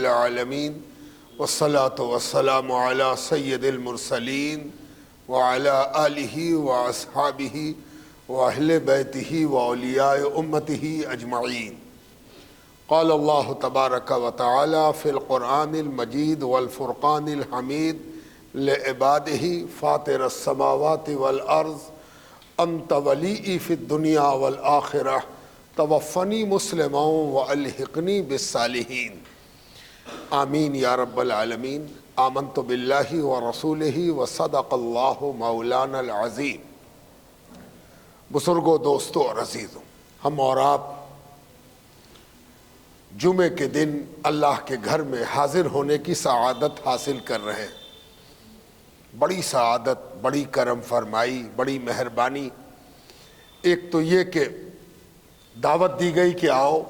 العالمین والصلاة والسلام علی سید المرسلین وعلی آلہ واصحابہ واہل بیتہ واولیاء امتہ اجمعین۔ قال اللہ تبارک و تعالی فی القرآن المجید والفرقان الحمید لعبادہ فاطر السماوات والارض انت ولیئی فی الدنیا والآخرہ توفنی مسلما والحقنی بالصالحین۔ آمین یا رب العالمین۔ آمنت باللہ ورسولہ وصدق اللہ مولانا العظیم۔ بزرگوں، دوستوں اور عزیزوں، ہم اور آپ جمعے کے دن اللہ کے گھر میں حاضر ہونے کی سعادت حاصل کر رہے ہیں۔ بڑی سعادت، بڑی کرم فرمائی، بڑی مہربانی۔ ایک تو یہ کہ دعوت دی گئی کہ آؤ،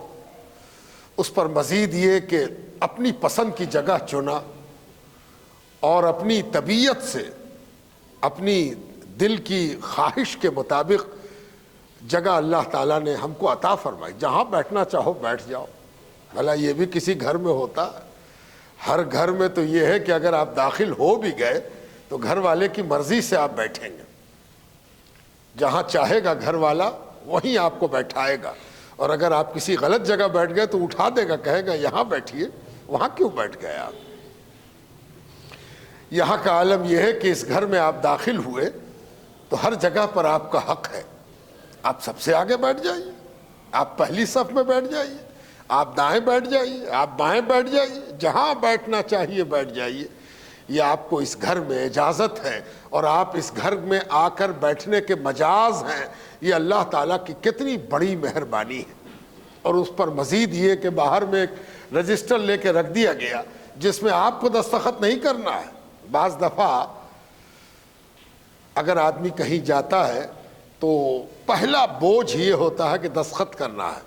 اس پر مزید یہ کہ اپنی پسند کی جگہ چنا اور اپنی طبیعت سے، اپنی دل کی خواہش کے مطابق جگہ اللہ تعالیٰ نے ہم کو عطا فرمائی۔ جہاں بیٹھنا چاہو بیٹھ جاؤ۔ بھلا یہ بھی کسی گھر میں ہوتا؟ ہر گھر میں تو یہ ہے کہ اگر آپ داخل ہو بھی گئے تو گھر والے کی مرضی سے آپ بیٹھیں گے۔ جہاں چاہے گا گھر والا وہیں آپ کو بیٹھائے گا، اور اگر آپ کسی غلط جگہ بیٹھ گئے تو اٹھا دے گا، کہے گا یہاں بیٹھیے، وہاں کیوں بیٹھ گئے آپ؟ یہاں کا عالم یہ ہے کہ اس گھر میں آپ داخل ہوئے تو ہر جگہ پر آپ کا حق ہے۔ آپ سب سے آگے بیٹھ جائیے، آپ پہلی صف میں بیٹھ جائیے، آپ دائیں بیٹھ جائیے، آپ بائیں بیٹھ جائیے، جہاں بیٹھنا چاہیے بیٹھ جائیے۔ یہ آپ کو اس گھر میں اجازت ہے، اور آپ اس گھر میں آ کر بیٹھنے کے مجاز ہیں۔ یہ اللہ تعالیٰ کی کتنی بڑی مہربانی ہے۔ اور اس پر مزید یہ کہ باہر میں ایک رجسٹر لے کے رکھ دیا گیا جس میں آپ کو دستخط نہیں کرنا ہے۔ بعض دفعہ اگر آدمی کہیں جاتا ہے تو پہلا بوجھ یہ ہوتا ہے کہ دستخط کرنا ہے۔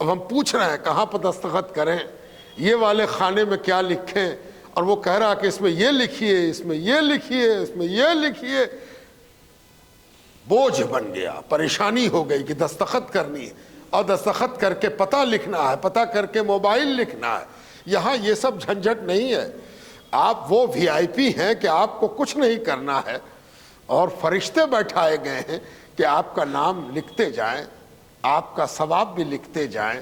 اب ہم پوچھ رہے ہیں کہاں پر دستخط کریں، یہ والے خانے میں کیا لکھیں، اور وہ کہہ رہا کہ اس میں یہ لکھیے، اس میں یہ لکھیے، اس میں یہ لکھیے۔ بوجھ بن گیا، پریشانی ہو گئی کہ دستخط کرنی ہے، اور دستخط کر کے پتہ لکھنا ہے، پتہ کر کے موبائل لکھنا ہے۔ یہاں یہ سب جھنجھٹ نہیں ہے۔ آپ وہ وی آئی پی ہیں کہ آپ کو کچھ نہیں کرنا ہے، اور فرشتے بیٹھائے گئے ہیں کہ آپ کا نام لکھتے جائیں، آپ کا ثواب بھی لکھتے جائیں،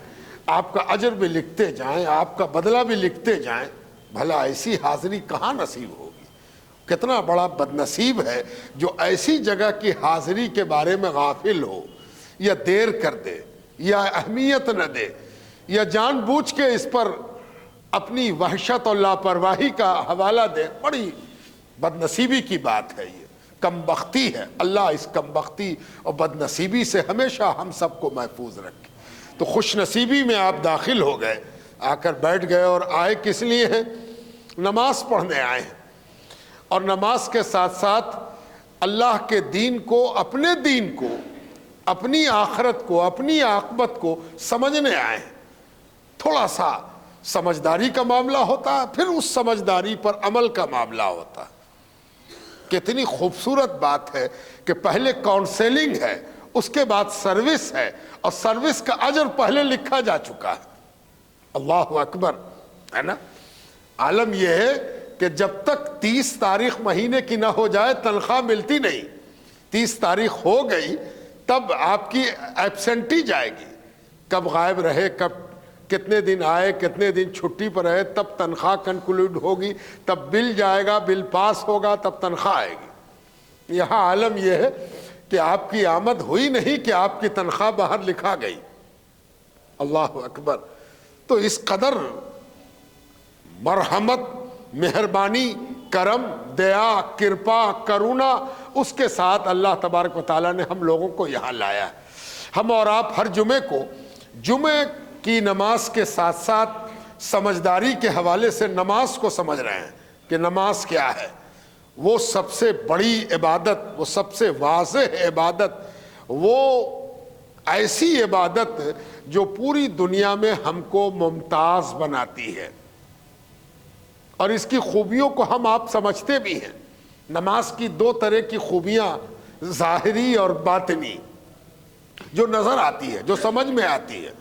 آپ کا اجر بھی لکھتے جائیں، آپ کا بدلہ بھی لکھتے جائیں۔ بھلا ایسی حاضری کہاں نصیب ہوگی؟ کتنا بڑا بدنصیب ہے جو ایسی جگہ کی حاضری کے بارے میں غافل ہو، یا دیر کر دے، یا اہمیت نہ دے، یا جان بوجھ کے اس پر اپنی وحشت اور لاپرواہی کا حوالہ دے۔ بڑی بدنصیبی کی بات ہے، یہ کم بختی ہے۔ اللہ اس کم بختی اور بدنصیبی سے ہمیشہ ہم سب کو محفوظ رکھے۔ تو خوش نصیبی میں آپ داخل ہو گئے، آ کر بیٹھ گئے، اور آئے کس لیے ہیں؟ نماز پڑھنے آئے ہیں، اور نماز کے ساتھ ساتھ اللہ کے دین کو، اپنے دین کو، اپنی آخرت کو، اپنی عاقبت کو سمجھنے آئے ہیں۔ تھوڑا سا سمجھداری کا معاملہ ہوتا ہے، پھر اس سمجھداری پر عمل کا معاملہ ہوتا ہے۔ کتنی خوبصورت بات ہے کہ پہلے کاؤنسلنگ ہے، اس کے بعد سروس ہے، اور سروس کا اجر پہلے لکھا جا چکا ہے۔ اللہ اکبر، ہے نا؟ عالم یہ ہے کہ جب تک 30 تاریخ مہینے کی نہ ہو جائے تنخواہ ملتی نہیں۔ 30 تاریخ ہو گئی تب آپ کی ایبسنٹی جائے گی، کب غائب رہے، کب کتنے دن آئے، کتنے دن چھٹی پر رہے، تب تنخواہ کنکلوڈ ہوگی، تب بل جائے گا، بل پاس ہوگا، تب تنخواہ آئے گی۔ یہاں عالم یہ ہے کہ آپ کی آمد ہوئی نہیں کہ آپ کی تنخواہ باہر لکھا گئی۔ اللہ اکبر۔ تو اس قدر مرحمت، مہربانی، کرم، دیا، کرپا، کرونا، اس کے ساتھ اللہ تبارک و تعالیٰ نے ہم لوگوں کو یہاں لایا ہے۔ ہم اور آپ ہر جمعے کو، جمعے کی نماز کے ساتھ ساتھ سمجھداری کے حوالے سے نماز کو سمجھ رہے ہیں کہ نماز کیا ہے۔ وہ سب سے بڑی عبادت، وہ سب سے واضح عبادت، وہ ایسی عبادت جو پوری دنیا میں ہم کو ممتاز بناتی ہے، اور اس کی خوبیوں کو ہم آپ سمجھتے بھی ہیں۔ نماز کی 2 طرح کی خوبیاں، ظاہری اور باطنی، جو نظر آتی ہے، جو سمجھ میں آتی ہے۔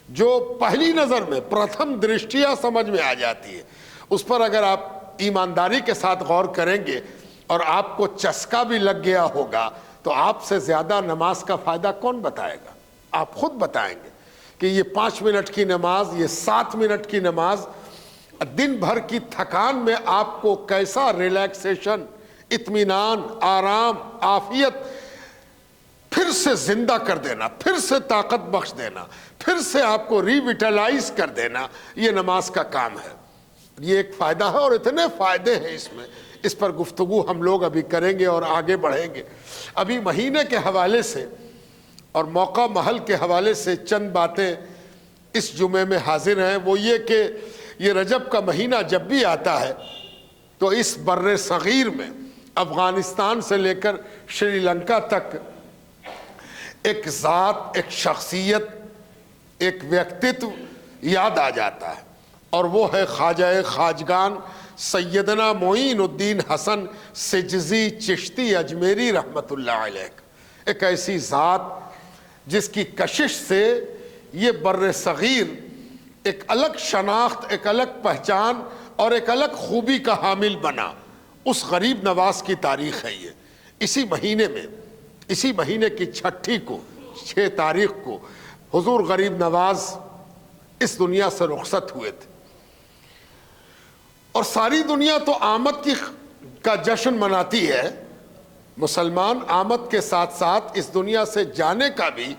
جو پہلی نظر میں پرتھم درشٹیا سمجھ میں آ جاتی ہے، اس پر اگر آپ ایمانداری کے ساتھ غور کریں گے اور آپ کو چسکا بھی لگ گیا ہوگا تو آپ سے زیادہ نماز کا فائدہ کون بتائے گا؟ آپ خود بتائیں گے کہ یہ 5 منٹ کی نماز، یہ 7 منٹ کی نماز دن بھر کی تھکان میں آپ کو کیسا ریلیکسیشن، اطمینان، آرام، عافیت، پھر سے زندہ کر دینا، پھر سے طاقت بخش دینا، پھر سے آپ کو ری ویٹلائز کر دینا، یہ نماز کا کام ہے۔ یہ ایک فائدہ ہے اور اتنے فائدے ہیں اس میں، اس پر گفتگو ہم لوگ ابھی کریں گے اور آگے بڑھیں گے۔ ابھی مہینے کے حوالے سے اور موقع محل کے حوالے سے چند باتیں اس جمعے میں حاضر ہیں، وہ یہ کہ یہ رجب کا مہینہ جب بھی آتا ہے تو اس بر صغیر میں افغانستان سے لے کر شری لنکا تک ایک ذات، ایک شخصیت، ایک ویکتتو یاد آ جاتا ہے، اور وہ ہے خواجہ خواجگان سیدنا معین الدین حسن سجزی چشتی اجمیری رحمت اللہ علیہ۔ ایک ایسی ذات جس کی کشش سے یہ بر صغیر ایک الگ شناخت، ایک الگ پہچان اور ایک الگ خوبی کا حامل بنا، اس غریب نواز کی تاریخ ہے یہ۔ اسی مہینے کی 6 تاریخ کو حضور غریب نواز اس دنیا سے رخصت ہوئے تھے، اور ساری دنیا تو آمد کا جشن مناتی ہے، مسلمان آمد کے ساتھ ساتھ اس دنیا سے جانے کا بھی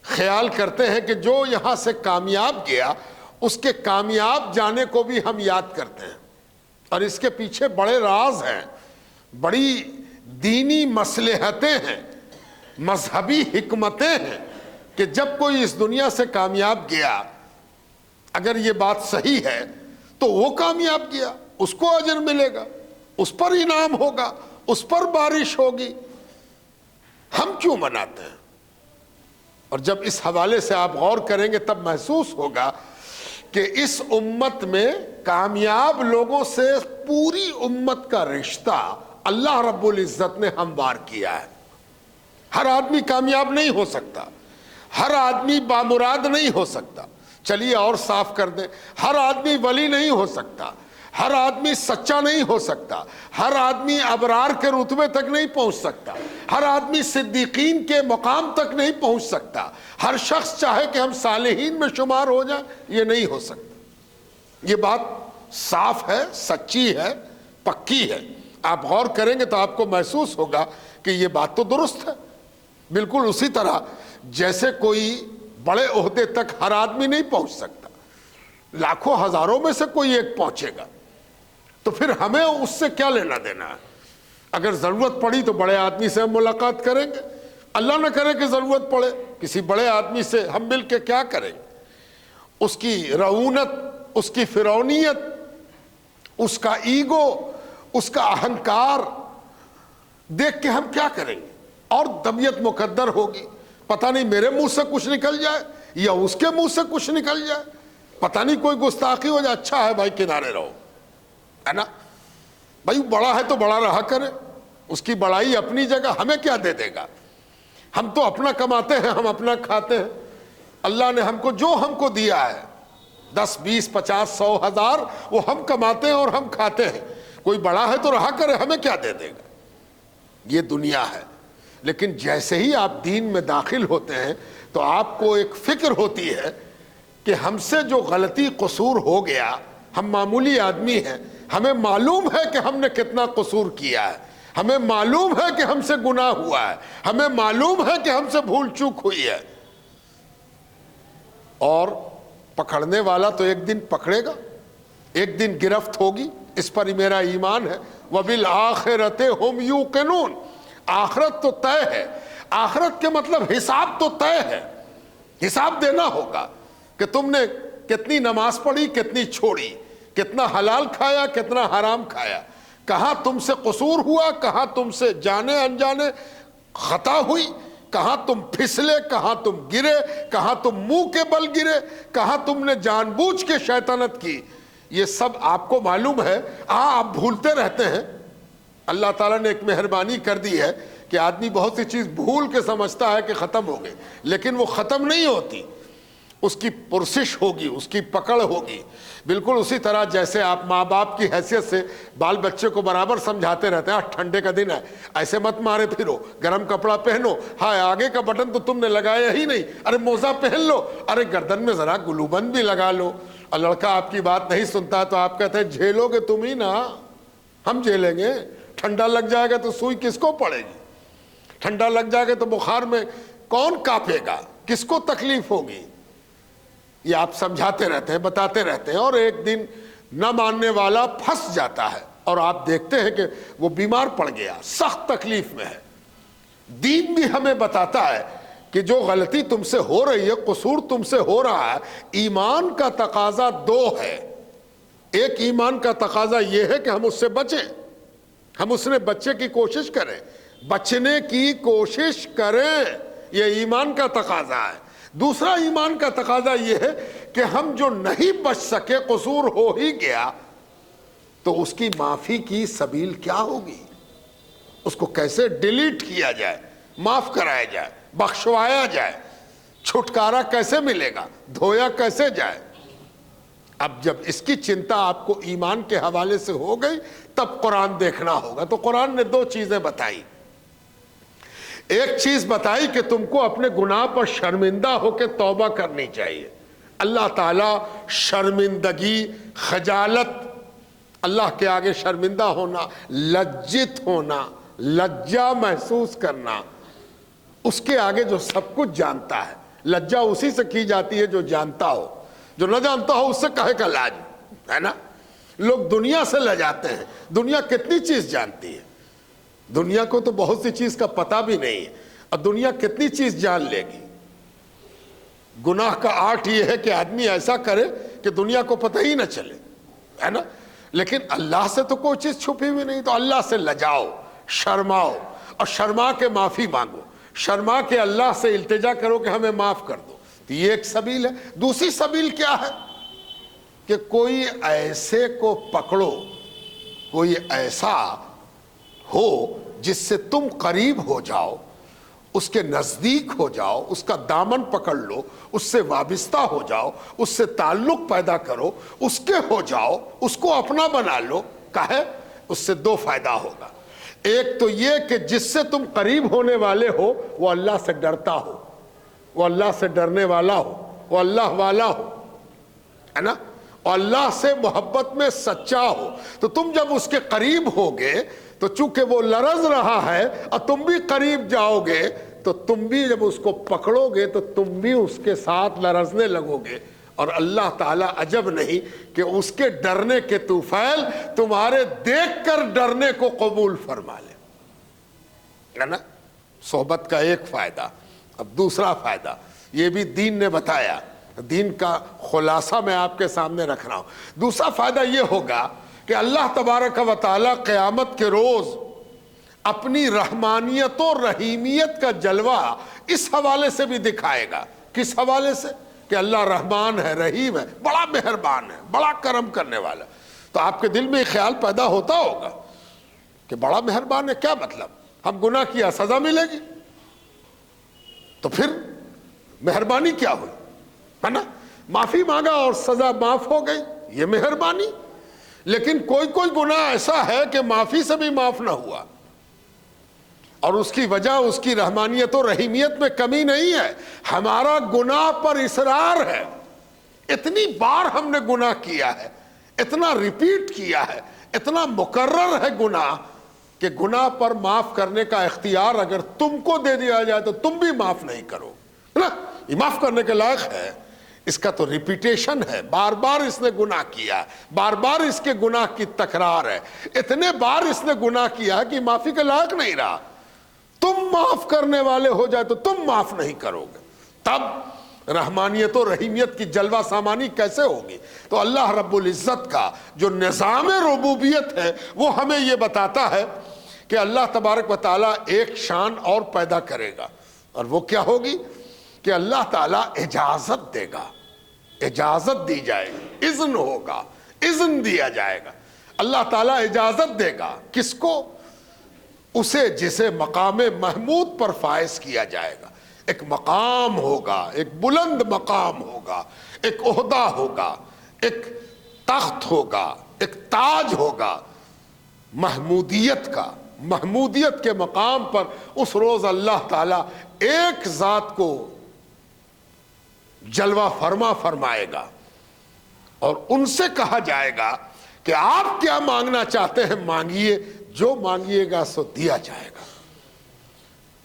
خیال کرتے ہیں کہ جو یہاں سے کامیاب گیا اس کے کامیاب جانے کو بھی ہم یاد کرتے ہیں، اور اس کے پیچھے بڑے راز ہیں، بڑی دینی مصلحتیں ہیں، مذہبی حکمتیں ہیں کہ جب کوئی اس دنیا سے کامیاب گیا، اگر یہ بات صحیح ہے تو وہ کامیاب گیا، اس کو اجر ملے گا، اس پر انعام ہوگا، اس پر بارش ہوگی، ہم کیوں مناتے ہیں؟ اور جب اس حوالے سے آپ غور کریں گے تب محسوس ہوگا کہ اس امت میں کامیاب لوگوں سے پوری امت کا رشتہ اللہ رب العزت نے ہموار کیا ہے۔ ہر آدمی کامیاب نہیں ہو سکتا، ہر آدمی بامراد نہیں ہو سکتا، چلیے اور صاف کر دیں، ہر آدمی ولی نہیں ہو سکتا، ہر آدمی سچا نہیں ہو سکتا، ہر آدمی ابرار کے رتبے تک نہیں پہنچ سکتا، ہر آدمی صدیقین کے مقام تک نہیں پہنچ سکتا، ہر شخص چاہے کہ ہم صالحین میں شمار ہو جائیں، یہ نہیں ہو سکتا۔ یہ بات صاف ہے، سچی ہے، پکی ہے۔ آپ غور کریں گے تو آپ کو محسوس ہوگا کہ یہ بات تو درست ہے۔ بالکل اسی طرح جیسے کوئی بڑے عہدے تک ہر آدمی نہیں پہنچ سکتا، لاکھوں ہزاروں میں سے کوئی ایک پہنچے گا، تو پھر ہمیں اس سے کیا لینا دینا ہے؟ اگر ضرورت پڑی تو بڑے آدمی سے ہم ملاقات کریں گے، اللہ نہ کرے کہ ضرورت پڑے کسی بڑے آدمی سے ہم مل کے کیا کریں گے؟ اس کی رعونت، اس کی فرعونیت، اس کا ایگو، اس کا اہنکار دیکھ کے ہم کیا کریں گے؟ اور طبیعت مقدر ہوگی، پتہ نہیں میرے منہ سے کچھ نکل جائے یا اس کے منہ سے کچھ نکل جائے، پتہ نہیں کوئی گستاخی ہو جائے۔ اچھا ہے بھائی کنارے رہو، ہے نا بھائی، بڑا ہے تو بڑا رہا کرے، اس کی بڑائی اپنی جگہ، ہمیں کیا دے دے گا؟ ہم تو اپنا کماتے ہیں، ہم اپنا کھاتے ہیں، اللہ نے ہم کو جو ہم کو دیا ہے 10 20 50 100 1000 وہ ہم کماتے ہیں اور ہم کھاتے ہیں، کوئی بڑا ہے تو رہا کرے، ہمیں کیا دے دے گا؟ یہ دنیا ہے۔ لیکن جیسے ہی آپ دین میں داخل ہوتے ہیں تو آپ کو ایک فکر ہوتی ہے کہ ہم سے جو غلطی قصور ہو گیا، ہم معمولی آدمی ہیں، ہمیں معلوم ہے کہ ہم نے کتنا قصور کیا ہے، ہمیں معلوم ہے کہ ہم سے گناہ ہوا ہے، ہمیں معلوم ہے کہ ہم سے بھول چوک ہوئی ہے، اور پکڑنے والا تو ایک دن پکڑے گا، ایک دن گرفت ہوگی، اس پر میرا ایمان ہے۔ وَبِالْآخِرَةِ هُمْ يُوقِنُونَ، آخرت تو طے ہے، آخرت کے مطلب حساب تو طے ہے، حساب دینا ہوگا کہ تم نے کتنی نماز پڑھی، کتنی چھوڑی، کتنا حلال کھایا، کتنا حرام کھایا، کہاں تم سے قصور ہوا، کہاں تم سے جانے انجانے خطا ہوئی، کہاں تم پھسلے، کہاں تم گرے، کہاں تم منہ کے بل گرے، کہاں تم نے جان بوجھ کے شیطنت کی، یہ سب آپ کو معلوم ہے۔ آپ بھولتے رہتے ہیں۔ اللہ تعالیٰ نے ایک مہربانی کر دی ہے کہ آدمی بہت سی چیز بھول کے سمجھتا ہے کہ ختم ہو گئی، لیکن وہ ختم نہیں ہوتی، اس کی پرسش ہوگی، اس کی پکڑ ہوگی. بالکل اسی طرح جیسے آپ ماں باپ کی حیثیت سے بال بچے کو برابر سمجھاتے رہتے ہیں، ٹھنڈے کا دن ہے ایسے مت مارے پھرو، گرم کپڑا پہنو، ہاں آگے کا بٹن تو تم نے لگایا ہی نہیں، ارے موزہ پہن لو، ارے گردن میں ذرا گلو بند بھی لگا لو. اور لڑکا آپ کی بات نہیں سنتا تو آپ کہتے ہیں جھیلو گے تم ہی نا، ہم جھیلیں گے. ٹھنڈا لگ جائے گا تو سوئی کس کو پڑے گی؟ ٹھنڈا لگ جائے گا تو بخار میں کون کانپے گا؟ کس کو تکلیف ہوگی؟ یہ آپ سمجھاتے رہتے ہیں، بتاتے رہتے ہیں، اور ایک دن نہ ماننے والا پھنس جاتا ہے اور آپ دیکھتے ہیں کہ وہ بیمار پڑ گیا، سخت تکلیف میں ہے. دین بھی ہمیں بتاتا ہے کہ جو غلطی تم سے ہو رہی ہے، قصور تم سے ہو رہا ہے، ایمان کا تقاضا دو ہے. ایک ایمان کا تقاضا یہ ہے کہ ہم اس سے بچیں، ہم اس سے بچنے کی کوشش کریں، بچنے کی کوشش کریں، یہ ایمان کا تقاضا ہے. دوسرا ایمان کا تقاضا یہ ہے کہ ہم جو نہیں بچ سکے، قصور ہو ہی گیا، تو اس کی معافی کی سبیل کیا ہوگی؟ اس کو کیسے ڈیلیٹ کیا جائے، معاف کرایا جائے، بخشوایا جائے، چھٹکارا کیسے ملے گا، دھویا کیسے جائے. اب جب اس کی چنتا آپ کو ایمان کے حوالے سے ہو گئی تب قرآن دیکھنا ہوگا. تو قرآن نے دو چیزیں بتائی. ایک چیز بتائی کہ تم کو اپنے گناہ پر شرمندہ ہو کے توبہ کرنی چاہیے. اللہ تعالیٰ شرمندگی، خجالت، اللہ کے آگے شرمندہ ہونا، لجت ہونا، لجا محسوس کرنا، اس کے آگے جو سب کچھ جانتا ہے. لجا اسی سے کی جاتی ہے جو جانتا ہو، جو نہ جانتا ہو اس سے کہے کا لاج ہے نا. لوگ دنیا سے لجاتے ہیں. دنیا کتنی چیز جانتی ہے، دنیا کو تو بہت سی چیز کا پتہ بھی نہیں ہے، اور دنیا کتنی چیز جان لے گی. گناہ کا آرٹ یہ ہے کہ آدمی ایسا کرے کہ دنیا کو پتہ ہی نہ چلے، ہے نا. لیکن اللہ سے تو کوئی چیز چھپی ہوئی نہیں. تو اللہ سے لجاؤ، شرماؤ، اور شرما کے معافی مانگو، شرما کے اللہ سے التجا کرو کہ ہمیں معاف کر دو. تو یہ ایک سبیل ہے. دوسری سبیل کیا ہے کہ کوئی ایسے کو پکڑو، کوئی ایسا ہو جس سے تم قریب ہو جاؤ، اس کے نزدیک ہو جاؤ، اس کا دامن پکڑ لو، اس سے وابستہ ہو جاؤ، اس سے تعلق پیدا کرو، اس کے ہو جاؤ، اس کو اپنا بنا لو. کہے اس سے دو فائدہ ہوگا. ایک تو یہ کہ جس سے تم قریب ہونے والے ہو وہ اللہ سے ڈرتا ہو، وہ اللہ سے ڈرنے والا ہو، وہ اللہ والا ہو، ہے نا، اور اللہ سے محبت میں سچا ہو. تو تم جب اس کے قریب ہوگے تو چونکہ وہ لرز رہا ہے اور تم بھی قریب جاؤ گے، تو تم بھی جب اس کو پکڑو گے تو تم بھی اس کے ساتھ لرزنے لگو گے. اور اللہ تعالیٰ عجب نہیں کہ اس کے ڈرنے کے طفیل تمہارے دیکھ کر ڈرنے کو قبول فرما لے، ہے نا. صحبت کا ایک فائدہ. اب دوسرا فائدہ یہ بھی دین نے بتایا، دین کا خلاصہ میں آپ کے سامنے رکھ رہا ہوں. دوسرا فائدہ یہ ہوگا کہ اللہ تبارک و تعالیٰ قیامت کے روز اپنی رحمانیت و رحیمیت کا جلوہ اس حوالے سے بھی دکھائے گا. کس حوالے سے؟ کہ اللہ رحمان ہے، رحیم ہے، بڑا مہربان ہے، بڑا کرم کرنے والا. تو آپ کے دل میں ایک خیال پیدا ہوتا ہوگا کہ بڑا مہربان ہے، کیا مطلب؟ ہم گناہ کیا سزا ملے گی، تو پھر مہربانی کیا ہوئی، ہے نا. معافی مانگا اور سزا معاف ہو گئی، یہ مہربانی. لیکن کوئی گناہ ایسا ہے کہ معافی سے بھی معاف نہ ہوا، اور اس کی وجہ اس کی رحمانیت و رحیمیت میں کمی نہیں ہے، ہمارا گناہ پر اصرار ہے. اتنی بار ہم نے گناہ کیا ہے، اتنا ریپیٹ کیا ہے، اتنا مکرر ہے گناہ کہ گناہ پر معاف کرنے کا اختیار اگر تم کو دے دیا جائے تو تم بھی معاف نہیں کرو، ہے نا. یہ معاف کرنے کے لائق ہے. اس کا تو ریپیٹیشن ہے، بار بار اس نے گناہ کیا ہے، بار بار اس کے گناہ کی تکرار ہے، اتنے بار اس نے گناہ کیا ہے کہ معافی کے لائق نہیں رہا. تم معاف کرنے والے ہو جائے تو تم معاف نہیں کرو گے، تب رحمانیت و رحیمیت کی جلوہ سامانی کیسے ہوگی؟ تو اللہ رب العزت کا جو نظام ربوبیت ہے وہ ہمیں یہ بتاتا ہے کہ اللہ تبارک و تعالیٰ ایک شان اور پیدا کرے گا، اور وہ کیا ہوگی کہ اللہ تعالیٰ اجازت دے گا، اجازت دی جائے گی، اذن ہوگا، اذن دیا جائے گا. اللہ تعالیٰ اجازت دے گا کس کو؟ اسے جسے مقام محمود پر فائز کیا جائے گا، ایک مقام ہوگا، ایک بلند مقام ہوگا، ایک عہدہ ہوگا، ایک تخت ہوگا، ایک تاج ہوگا محمودیت کا۔ محمودیت کے مقام پر اس روز اللہ تعالیٰ ایک ذات کو جلوہ فرمائے گا، اور ان سے کہا جائے گا کہ آپ کیا مانگنا چاہتے ہیں مانگیے، جو مانگیے گا سو دیا جائے گا۔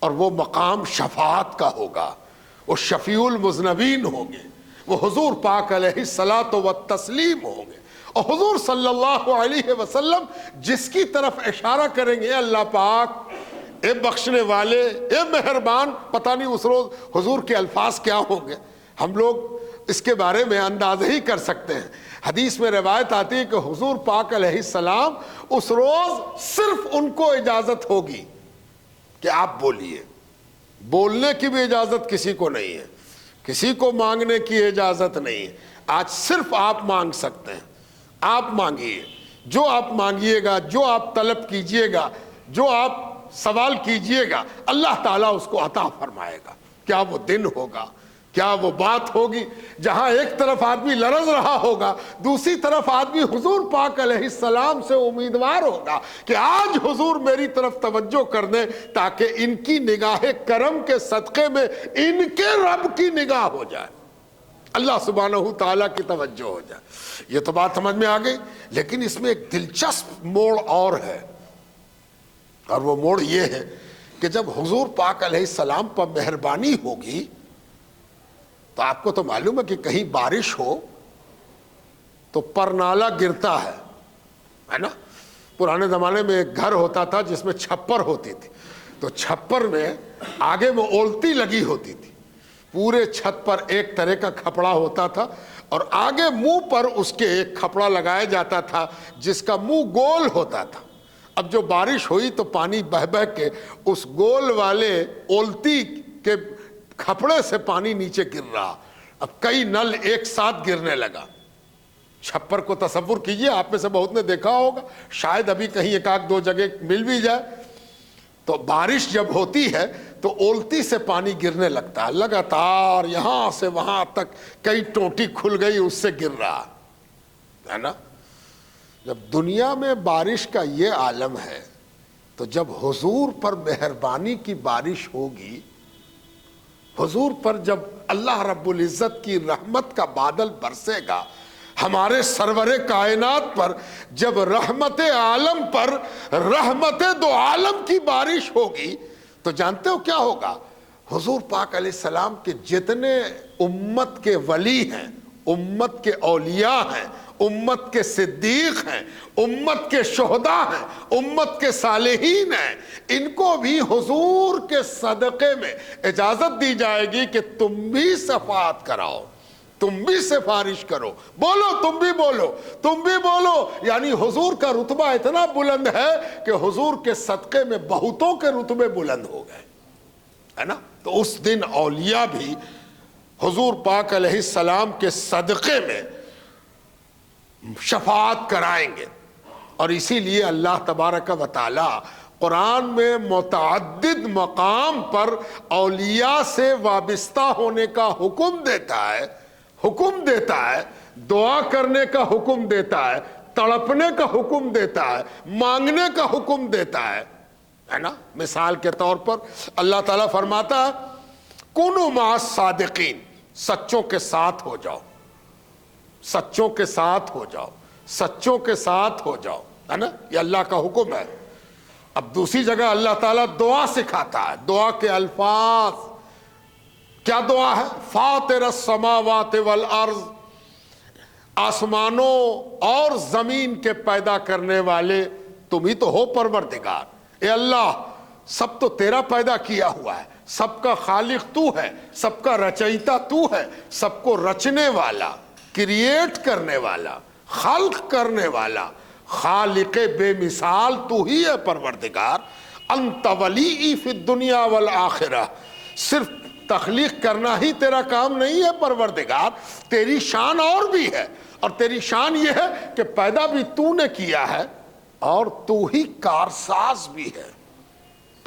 اور وہ مقام شفاعت کا ہوگا، وہ شفیع المذنبین ہوں گے، وہ حضور پاک علیہ الصلاۃ والتسلیم ہوں گے، اور حضور صلی اللہ علیہ وسلم جس کی طرف اشارہ کریں گے اللہ پاک اے بخشنے والے، اے مہربان، پتہ نہیں اس روز حضور کے الفاظ کیا ہوں گے، ہم لوگ اس کے بارے میں اندازہ ہی کر سکتے ہیں۔ حدیث میں روایت آتی ہے کہ حضور پاک علیہ السلام اس روز صرف ان کو اجازت ہوگی کہ آپ بولیے، بولنے کی بھی اجازت کسی کو نہیں ہے، کسی کو مانگنے کی اجازت نہیں ہے۔ آج صرف آپ مانگ سکتے ہیں، آپ مانگیے، جو آپ مانگیے گا، جو آپ طلب کیجئے گا، جو آپ سوال کیجئے گا، اللہ تعالیٰ اس کو عطا فرمائے گا۔ کیا وہ دن ہوگا، کیا وہ بات ہوگی جہاں ایک طرف آدمی لرز رہا ہوگا، دوسری طرف آدمی حضور پاک علیہ السلام سے امیدوار ہوگا کہ آج حضور میری طرف توجہ کر دیں تاکہ ان کی نگاہ کرم کے صدقے میں ان کے رب کی نگاہ ہو جائے، اللہ سبحانہ تعالیٰ کی توجہ ہو جائے۔ یہ تو بات سمجھ میں آ گئی، لیکن اس میں ایک دلچسپ موڑ اور ہے، اور وہ موڑ یہ ہے کہ جب حضور پاک علیہ السلام پر مہربانی ہوگی تو آپ کو تو معلوم ہے کہ کہیں بارش ہو تو پرنالہ گرتا ہے نا۔ پرانے زمانے میں ایک گھر ہوتا تھا جس میں چھپر ہوتی تھی، تو چھپر میں آگے وہ اولتی لگی ہوتی تھی، پورے چھت پر ایک طرح کا کھپڑا ہوتا تھا، اور آگے منہ پر اس کے ایک کھپڑا لگایا جاتا تھا جس کا منہ گول ہوتا تھا۔ اب جو بارش ہوئی تو پانی بہہ بہہ کے اس گول والے اولتی کے کھپڑے سے پانی نیچے گر رہا، اب کئی نل ایک ساتھ گرنے لگا۔ چھپر کو تصور کیجئے، آپ میں سے بہت نے دیکھا ہوگا، شاید ابھی کہیں ایک آدھ دو جگہ مل بھی جائے، تو بارش جب ہوتی ہے تو اولتی سے پانی گرنے لگتا ہے لگاتار، یہاں سے وہاں تک کئی ٹوٹی کھل گئی، اس سے گر رہا ہے نا۔ جب دنیا میں بارش کا یہ عالم ہے تو جب حضور پر مہربانی کی بارش ہوگی، حضور پر جب اللہ رب العزت کی رحمت کا بادل برسے گا، ہمارے سرور کائنات پر جب رحمت عالم پر رحمت دو عالم کی بارش ہوگی تو جانتے ہو کیا ہوگا؟ حضور پاک علیہ السلام کے جتنے امت کے ولی ہیں، امت کے اولیاء ہیں، امت کے صدیق ہیں، امت کے شہداء ہیں، امت کے صالحین ہیں، ان کو بھی حضور کے صدقے میں اجازت دی جائے گی کہ تم بھی شفاعت کراؤ، تم بھی سفارش کرو، بولو، تم بھی بولو، تم بھی بولو۔ یعنی حضور کا رتبہ اتنا بلند ہے کہ حضور کے صدقے میں بہتوں کے رتبے بلند ہو گئے، ہے نا۔ تو اس دن اولیاء بھی حضور پاک علیہ السلام کے صدقے میں شفاعت کرائیں گے، اور اسی لیے اللہ تبارک و تعالی قرآن میں متعدد مقام پر اولیاء سے وابستہ ہونے کا حکم دیتا ہے، دعا کرنے کا حکم دیتا ہے، تڑپنے کا حکم دیتا ہے، مانگنے کا حکم دیتا ہے نا۔ مثال کے طور پر اللہ تعالیٰ فرماتا ہے کونوا مع الصادقین، سچوں کے ساتھ ہو جاؤ، سچوں کے ساتھ ہو جاؤ، سچوں کے ساتھ ہو جاؤ، ہے نا، یہ اللہ کا حکم ہے۔ اب دوسری جگہ اللہ تعالیٰ دعا سکھاتا ہے، دعا کے الفاظ کیا دعا ہے؟ فاطر السماوات والارض، آسمانوں اور زمین کے پیدا کرنے والے تم ہی تو ہو پروردگار، اے اللہ سب تو تیرا پیدا کیا ہوا ہے، سب کا خالق تو ہے، سب کا رچیتا تو ہے، سب کو رچنے والا، کریٹ کرنے والا، خلق کرنے والا، خالق بے مثال تو ہی ہے پروردگار۔ انت ولی فی الدنیا والآخرہ، صرف تخلیق کرنا ہی تیرا کام نہیں ہے پروردگار، تیری شان اور بھی ہے، اور تیری شان یہ ہے کہ پیدا بھی تو نے کیا ہے اور تو ہی کارساز بھی ہے۔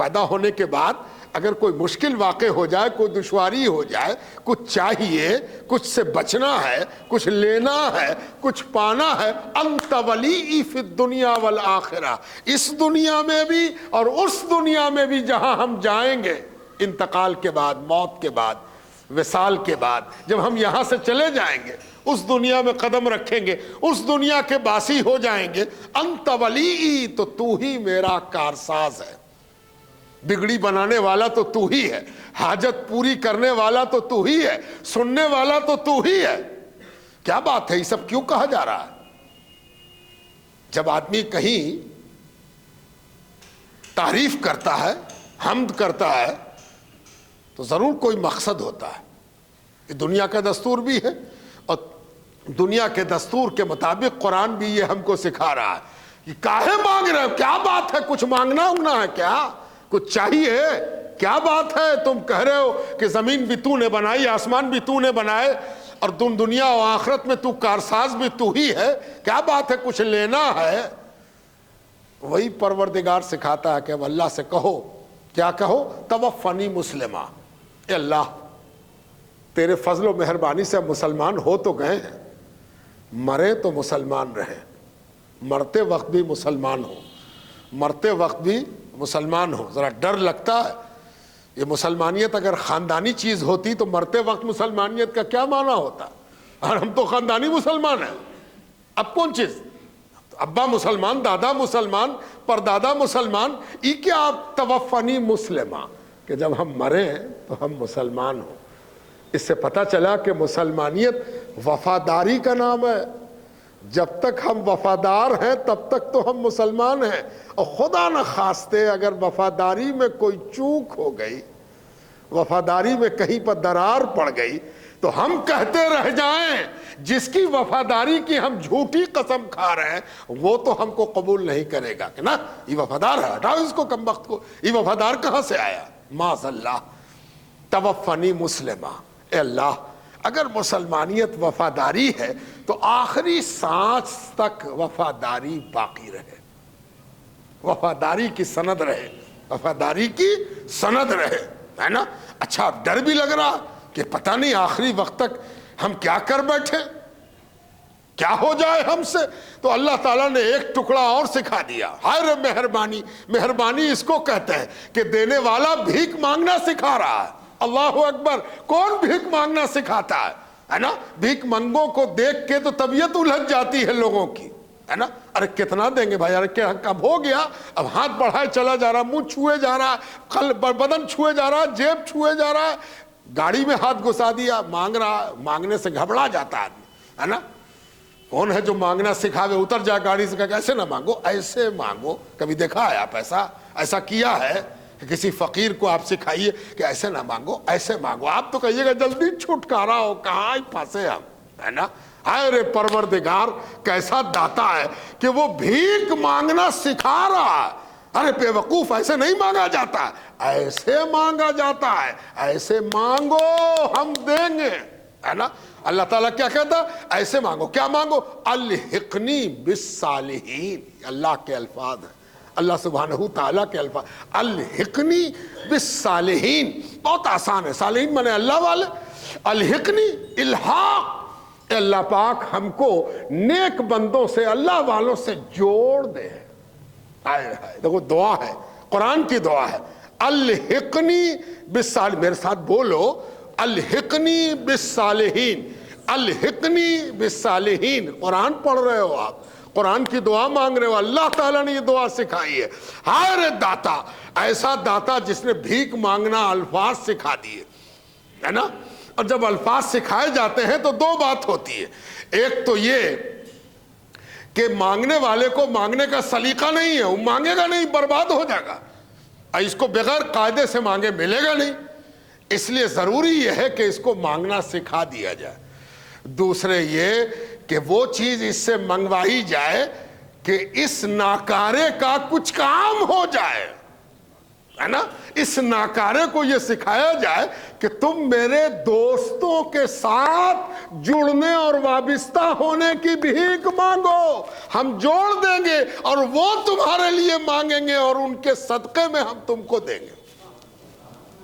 پیدا ہونے کے بعد اگر کوئی مشکل واقع ہو جائے, کوئی دشواری ہو جائے, کچھ چاہیے, کچھ سے بچنا ہے, کچھ لینا ہے, کچھ پانا ہے, انت ولی فی الدنیا والآخرہ, اس دنیا میں بھی اور اس دنیا میں بھی جہاں ہم جائیں گے انتقال کے بعد, موت کے بعد, وصال کے بعد, جب ہم یہاں سے چلے جائیں گے, اس دنیا میں قدم رکھیں گے, اس دنیا کے باسی ہو جائیں گے, انت ولی, تو تو ہی میرا کارساز ہے, بگڑی بنانے والا تو تو ہی ہے, حاجت پوری کرنے والا تو تو ہی ہے, سننے والا تو ہی ہے. کیا بات ہے, یہ سب کیوں کہا جا رہا ہے؟ جب آدمی کہیں تعریف کرتا ہے, حمد کرتا ہے, تو ضرور کوئی مقصد ہوتا ہے. یہ دنیا کا دستور بھی ہے, اور دنیا کے دستور کے مطابق قرآن بھی یہ ہم کو سکھا رہا ہے کہ کاہے مانگ رہے ہو, کیا بات ہے, کچھ مانگنا ہونا ہے کیا, کچھ چاہیے, کیا بات ہے, تم کہہ رہے ہو کہ زمین بھی تو نے بنائی, آسمان بھی تو نے بنائے, اور دنیا و آخرت میں تو کارساز بھی تو ہی ہے, کیا بات ہے, کچھ لینا ہے. وہی پروردگار سکھاتا ہے کہ اب اللہ سے کہو, کیا کہو, توفنی مسلمہ, اے اللہ تیرے فضل و مہربانی سے اب مسلمان ہو تو گئے ہیں, مرے تو مسلمان رہے, مرتے وقت بھی مسلمان ہو, مرتے وقت بھی مسلمان ہو. ذرا ڈر لگتا ہے, یہ مسلمانیت اگر خاندانی چیز ہوتی تو مرتے وقت مسلمانیت کا کیا معنی ہوتا, اور ہم تو خاندانی مسلمان ہیں. اب کون چیز, ابا مسلمان, دادا مسلمان, پردادا مسلمان, یہ کیا آپ توفنی مسلمہ, کہ جب ہم مرے تو ہم مسلمان ہوں. اس سے پتہ چلا کہ مسلمانیت وفاداری کا نام ہے. جب تک ہم وفادار ہیں تب تک تو ہم مسلمان ہیں, اور خدا نہ خواستے اگر وفاداری میں کوئی چوک ہو گئی, وفاداری میں کہیں پر درار پڑ گئی, تو ہم کہتے رہ جائیں جس کی وفاداری کی ہم جھوٹی قسم کھا رہے ہیں وہ تو ہم کو قبول نہیں کرے گا کہ نا یہ وفادار ہے, ہٹاؤ اس کو کم وقت کو, یہ وفادار کہاں سے آیا, معاذ اللہ. توفنی مسلمہ, اے اللہ اگر مسلمانیت وفاداری ہے تو آخری سانس تک وفاداری باقی رہے, وفاداری کی سند رہے, وفاداری کی سند رہے, ہے نا. اچھا ڈر بھی لگ رہا کہ پتہ نہیں آخری وقت تک ہم کیا کر بیٹھے, کیا ہو جائے ہم سے. تو اللہ تعالیٰ نے ایک ٹکڑا اور سکھا دیا, ہائے مہربانی. مہربانی اس کو کہتے ہیں کہ دینے والا بھیک مانگنا سکھا رہا ہے. اللہ اکبر, کون بھیک مانگنا سکھاتا ہے نا. بھیک منگوں کو دیکھ کے تو طبیعت الجھ جاتی ہے لوگوں کی, ہے نا. ارے کتنا دیں گے بھائی, ارے کیا کب ہو گیا, اب ہاتھ بڑھائے چلا جا رہا, منہ چھوئے جا رہا, بدن چھوئے جا رہا, جیب چھوئے جا رہا, گاڑی میں ہاتھ گھسا دیا, مانگ رہا. مانگنے سے گھبرا جاتا آدمی, ہے نا. کون ہے جو مانگنا سکھاوے, اتر جائے گاڑی سے, کہ ایسے نہ مانگو, ایسے مانگو. کبھی دیکھا ہے آپ ایسا کیا ہے کہ کسی فقیر کو آپ سکھائیے کہ ایسے نہ مانگو, ایسے مانگو. آپ تو کہیے گا جلدی چھٹکارا ہو, کہاں پھنسے ہم, ہے نا. ہائے رے پروردگار کیسا داتا ہے کہ وہ بھیک مانگنا سکھا رہا ہے. ارے بے وقوف, ایسے نہیں مانگا جاتا, ایسے مانگا جاتا ہے, ایسے مانگو ہم دیں گے, ہے نا. اللہ تعالیٰ کیا کہتا ہے, ایسے مانگو. کیا مانگو, الحقنی بالصالحین, اللہ کے الفاظ ہیں, اللہ سبحانہ تعالیٰ کے الفاظ. الحقنی بالصالحین, بہت آسان ہے, صالحین مانے اللہ والے, الحقنی الحاق, اے اللہ پاک ہم کو نیک بندوں سے, اللہ والوں سے جوڑ دے. دیکھو دعا ہے, قرآن کی دعا ہے, الحقنی بالصالحین. میرے ساتھ بولو, الحقنی بالصالحین, الحقنی بالصالحین. قرآن پڑھ رہے ہو آپ, قرآن کی دعا مانگ رہے ہو, اللہ تعالیٰ نے یہ دعا سکھائی ہے. ہائے رے داتا, ایسا داتا جس نے بھیک مانگنا الفاظ سکھا دیے, ہے نا. اور جب الفاظ سکھائے جاتے ہیں تو دو بات ہوتی ہے. ایک تو یہ کہ مانگنے والے کو مانگنے کا سلیقہ نہیں ہے, وہ مانگے گا نہیں, برباد ہو جائے گا. اس کو بغیر قاعدے سے مانگے ملے گا نہیں, اس لیے ضروری یہ ہے کہ اس کو مانگنا سکھا دیا جائے. دوسرے یہ کہ وہ چیز اس سے منگوائی جائے کہ اس ناکارے کا کچھ کام ہو جائے, ہے نا. اس ناکارے کو یہ سکھایا جائے کہ تم میرے دوستوں کے ساتھ جڑنے اور وابستہ ہونے کی بھیک مانگو, ہم جوڑ دیں گے اور وہ تمہارے لیے مانگیں گے اور ان کے صدقے میں ہم تم کو دیں گے.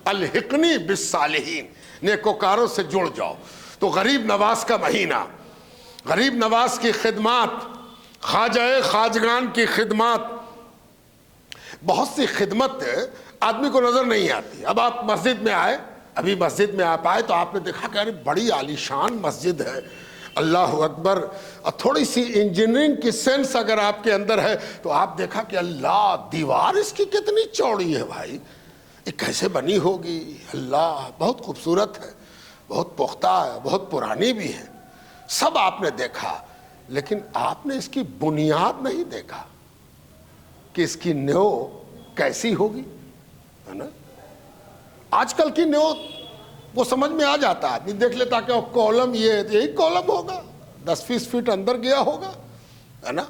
الحقنی بالصالحین, نیکوکاروں سے جڑ جاؤ. تو غریب نواز کا مہینہ, غریب نواز کی خدمات, خواجہ خواجگان کی خدمات, بہت سی خدمت آدمی کو نظر نہیں آتی. اب آپ مسجد میں آئے, ابھی مسجد میں آپ آئے تو آپ نے دیکھا کہ بڑی عالیشان مسجد ہے, اللہ اکبر. اور تھوڑی سی انجینئرنگ کی سینس اگر آپ کے اندر ہے تو آپ دیکھا کہ اللہ, دیوار اس کی کتنی چوڑی ہے بھائی, یہ کیسے بنی ہوگی, اللہ بہت خوبصورت ہے, بہت پختہ ہے, بہت پرانی بھی ہے. سب آپ نے دیکھا, لیکن آپ نے اس کی بنیاد نہیں دیکھا کہ اس کی نیو کیسی ہوگی, ہے نا. آج کل کی نیو وہ سمجھ میں آ جاتا ہے, آدمی دیکھ لیتا کہ کالم یہی کالم ہوگا, 10-20 فٹ اندر گیا ہوگا, ہے نا.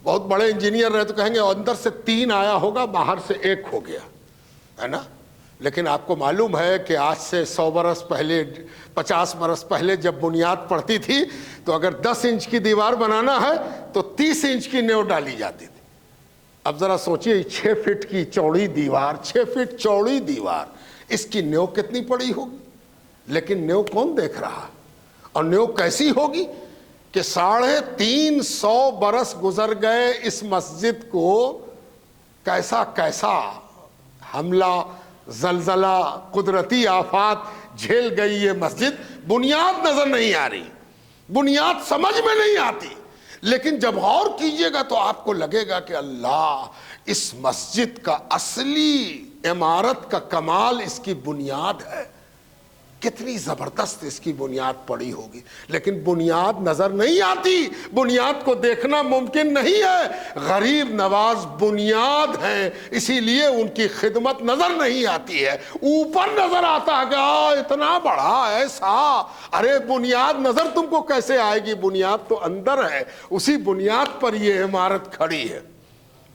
بہت بڑے انجینئر رہے تو کہیں گے اندر سے 3 آیا ہوگا, باہر سے 1 ہو گیا, ہے نا. لیکن آپ کو معلوم ہے کہ آج سے 100 برس پہلے, 50 برس پہلے جب بنیاد پڑتی تھی تو اگر 10 انچ کی دیوار بنانا ہے تو 30 انچ کی نیو ڈالی جاتی تھی. اب ذرا سوچئے 6 فٹ کی چوڑی دیوار, 6 فٹ چوڑی دیوار, اس کی نیو کتنی پڑی ہوگی. لیکن نیو کون دیکھ رہا, اور نیو کیسی ہوگی کہ 350 برس گزر گئے اس مسجد کو, کیسا کیسا حملہ, زلزلہ, قدرتی آفات جھیل گئی یہ مسجد. بنیاد نظر نہیں آ رہی, بنیاد سمجھ میں نہیں آتی, لیکن جب غور کیجئے گا تو آپ کو لگے گا کہ اللہ, اس مسجد کا اصلی عمارت کا کمال اس کی بنیاد ہے, کتنی زبردست اس کی بنیاد پڑی ہوگی. لیکن بنیاد نظر نہیں آتی, بنیاد کو دیکھنا ممکن نہیں ہے. غریب نواز بنیاد ہیں, اسی لیے ان کی خدمت نظر نہیں آتی ہے. اوپر نظر آتا ہے کہ اتنا بڑا ایسا, ارے بنیاد نظر تم کو کیسے آئے گی, بنیاد تو اندر ہے, اسی بنیاد پر یہ عمارت کھڑی ہے.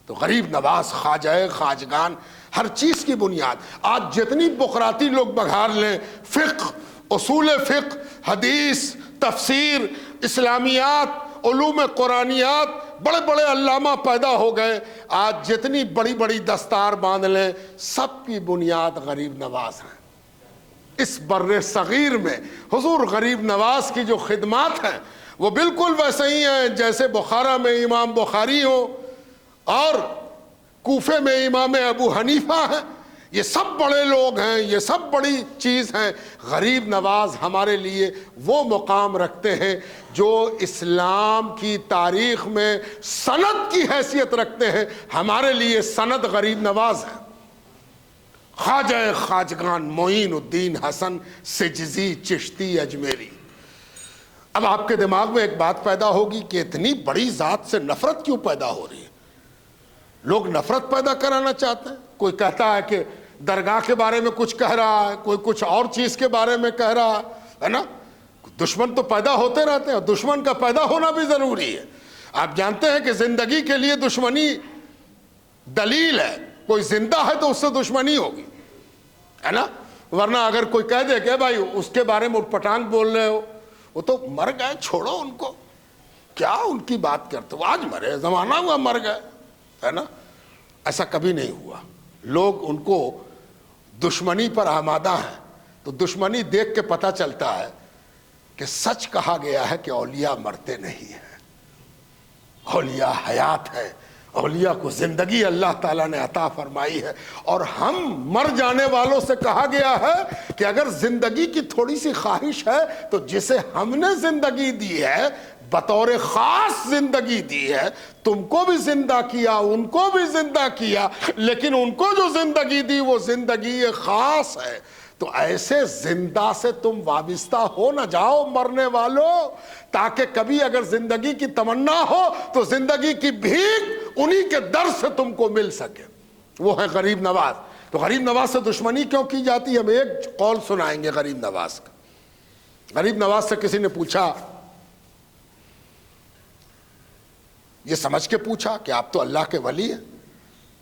تو غریب نواز, خواجہ خواجگان, ہر چیز کی بنیاد. آج جتنی بقراتی لوگ بگھار لیں, فقہ, اصول فقہ, حدیث, تفسیر, اسلامیات, علوم قرآنیات, بڑے بڑے علامہ پیدا ہو گئے. آج جتنی بڑی بڑی دستار باندھ لیں, سب کی بنیاد غریب نواز ہیں. اس بر صغیر میں حضور غریب نواز کی جو خدمات ہیں وہ بالکل ویسے ہی ہیں جیسے بخارا میں امام بخاری ہو اور کوفے میں امام ابو حنیفہ ہیں. یہ سب بڑے لوگ ہیں, یہ سب بڑی چیز ہیں. غریب نواز ہمارے لیے وہ مقام رکھتے ہیں جو اسلام کی تاریخ میں سند کی حیثیت رکھتے ہیں. ہمارے لیے سند غریب نواز ہے. خواجہ خواجگان معین الدین حسن سجزی چشتی اجمیری. اب آپ کے دماغ میں ایک بات پیدا ہوگی کہ اتنی بڑی ذات سے نفرت کیوں پیدا ہو رہی ہے. لوگ نفرت پیدا کرانا چاہتے ہیں. کوئی کہتا ہے کہ درگاہ کے بارے میں کچھ کہہ رہا ہے, کوئی کچھ اور چیز کے بارے میں کہہ رہا ہے نا. دشمن تو پیدا ہوتے رہتے ہیں, اور دشمن کا پیدا ہونا بھی ضروری ہے. آپ جانتے ہیں کہ زندگی کے لیے دشمنی دلیل ہے. کوئی زندہ ہے تو اس سے دشمنی ہوگی, ہے نا. ورنہ اگر کوئی کہہ دے کہ بھائی اس کے بارے میں اٹھ پٹانگ بول رہے ہو, وہ تو مر گئے, چھوڑو ان کو, کیا ان کی بات کرتے ہو, آج مرے, زمانہ ہوا مر گئے, ہے نا. ایسا کبھی نہیں ہوا. لوگ ان کو دشمنی پر آمادہ ہیں. تو دشمنی دیکھ کے پتہ چلتا ہے کہ سچ کہا گیا ہے کہ اولیاء مرتے نہیں ہیں, اولیاء حیات ہیں. اولیاء کو زندگی اللہ تعالیٰ نے عطا فرمائی ہے. اور ہم مر جانے والوں سے کہا گیا ہے کہ اگر زندگی کی تھوڑی سی خواہش ہے تو جسے ہم نے زندگی دی ہے, بطور خاص زندگی دی ہے, تم کو بھی زندہ کیا, ان کو بھی زندہ کیا, لیکن ان کو جو زندگی دی وہ زندگی خاص ہے. تو ایسے زندہ سے تم وابستہ ہو نہ جاؤ مرنے والوں, تاکہ کبھی اگر زندگی کی تمنا ہو تو زندگی کی بھیک انہی کے در سے تم کو مل سکے. وہ ہے غریب نواز. تو غریب نواز سے دشمنی کیوں کی جاتی ہے؟ ہم ایک قول سنائیں گے غریب نواز کا. غریب نواز سے کسی نے پوچھا, یہ سمجھ کے پوچھا کہ آپ تو اللہ کے ولی ہیں,